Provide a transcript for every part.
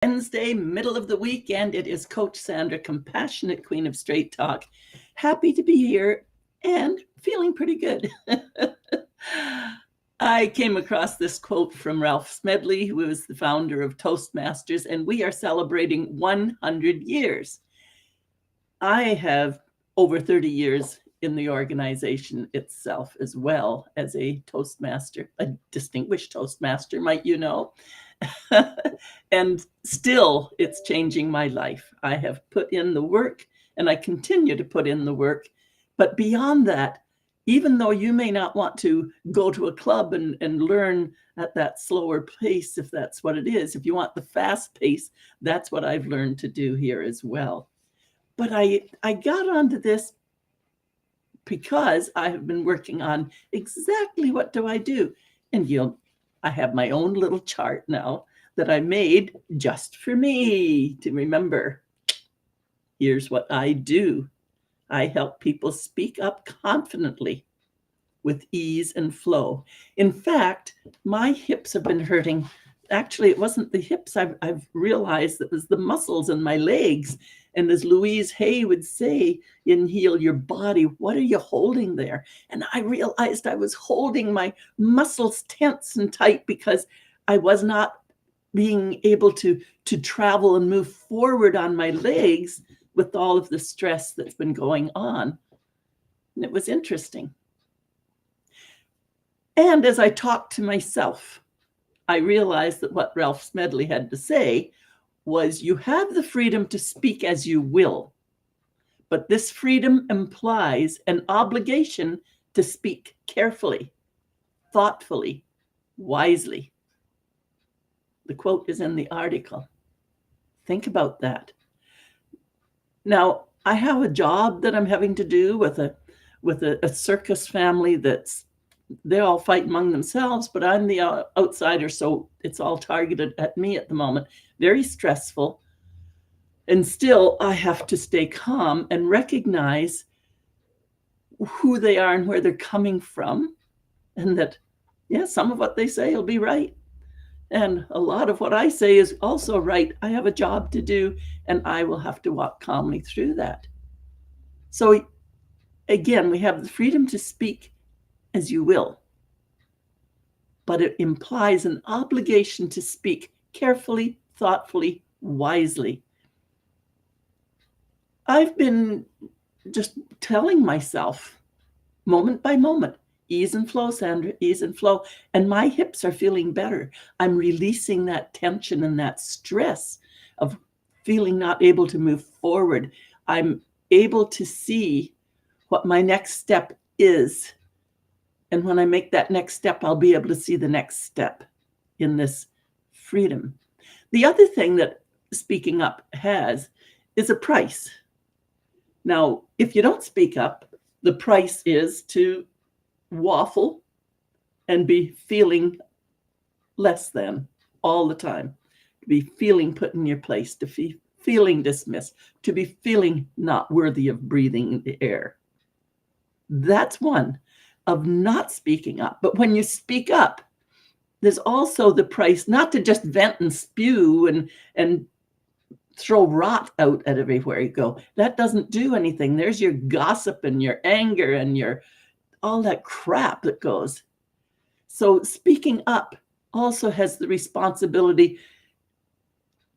Wednesday, middle of the weekend. It is Coach Sandra, compassionate queen of straight talk. Happy to be here and feeling pretty good. I came across this quote from Ralph Smedley, who is the founder of Toastmasters, and we are celebrating 100 years. I have over 30 years in the organization itself, as well as a Toastmaster, a distinguished Toastmaster, might you know. And still, it's changing my life. I have put in the work and I continue to put in the work. But beyond that, even though you may not want to go to a club and learn at that slower pace, if that's what it is, if you want the fast pace, that's what I've learned to do here as well. But I got onto this because I have been working on exactly what do I do. And I have my own little chart now that I made just for me to remember. Here's what I do. I help people speak up confidently with ease and flow. In fact, my hips have been hurting. Actually, it wasn't the hips. I've realized it was the muscles in my legs. And as Louise Hay would say in Heal Your Body, what are you holding there? And I realized I was holding my muscles tense and tight because I was not being able to travel and move forward on my legs with all of the stress that's been going on. And it was interesting. And as I talked to myself, I realized that what Ralph Smedley had to say was, you have the freedom to speak as you will, but this freedom implies an obligation to speak carefully, thoughtfully, wisely. The quote is in the article. Think about that. Now, I have a job that I'm having to do with a circus family they all fight among themselves, but I'm the outsider, so it's all targeted at me at the moment. Very stressful. And still, I have to stay calm and recognize who they are and where they're coming from. And that, yeah, some of what they say will be right. And a lot of what I say is also right. I have a job to do, and I will have to walk calmly through that. So again, we have the freedom to speak as you will, but it implies an obligation to speak carefully, thoughtfully, wisely. I've been just telling myself moment by moment, ease and flow, Sandra, ease and flow. And my hips are feeling better. I'm releasing that tension and that stress of feeling not able to move forward. I'm able to see what my next step is. And when I make that next step, I'll be able to see the next step in this freedom. The other thing that speaking up has is a price. Now, if you don't speak up, the price is to waffle and be feeling less than all the time, to be feeling put in your place, to be feeling dismissed, to be feeling not worthy of breathing the air. That's one of not speaking up. But when you speak up, there's also the price not to just vent and spew and throw rot out at everywhere you go. That doesn't do anything. There's your gossip and your anger and your all that crap that goes. So speaking up also has the responsibility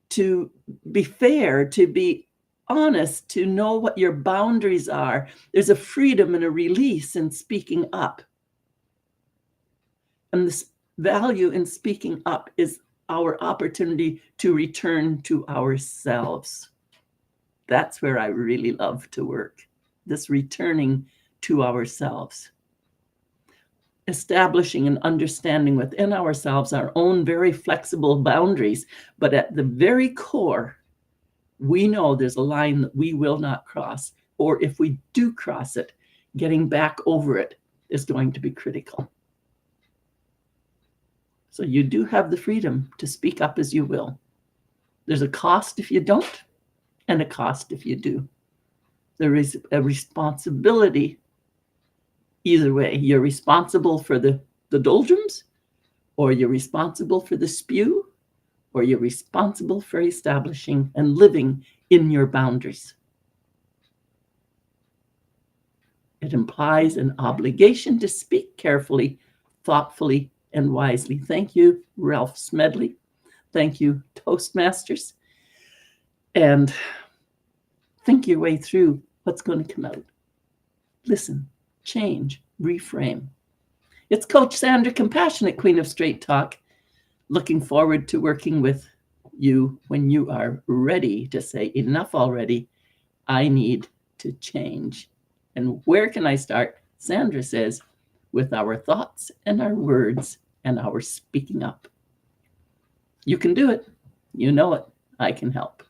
to be fair, to be honest, to know what your boundaries are. There's a freedom and a release in speaking up. And the value in speaking up is our opportunity to return to ourselves. That's where I really love to work, this returning to ourselves. Establishing and understanding within ourselves our own very flexible boundaries, but at the very core, we know there's a line that we will not cross, or if we do cross it, getting back over it is going to be critical. So you do have the freedom to speak up as you will. There's a cost if you don't, and a cost if you do. There is a responsibility either way. You're responsible for the doldrums, or you're responsible for the spew, or you're responsible for establishing and living in your boundaries. It implies an obligation to speak carefully, thoughtfully, and wisely. Thank you, Ralph Smedley. Thank you, Toastmasters. And think your way through what's going to come out. Listen, change, reframe. It's Coach Sandra, Compassionate Queen of Straight Talk. Looking forward to working with you when you are ready to say, enough already. I need to change. And where can I start? Sandra says, with our thoughts and our words and our speaking up. You can do it. You know it. I can help.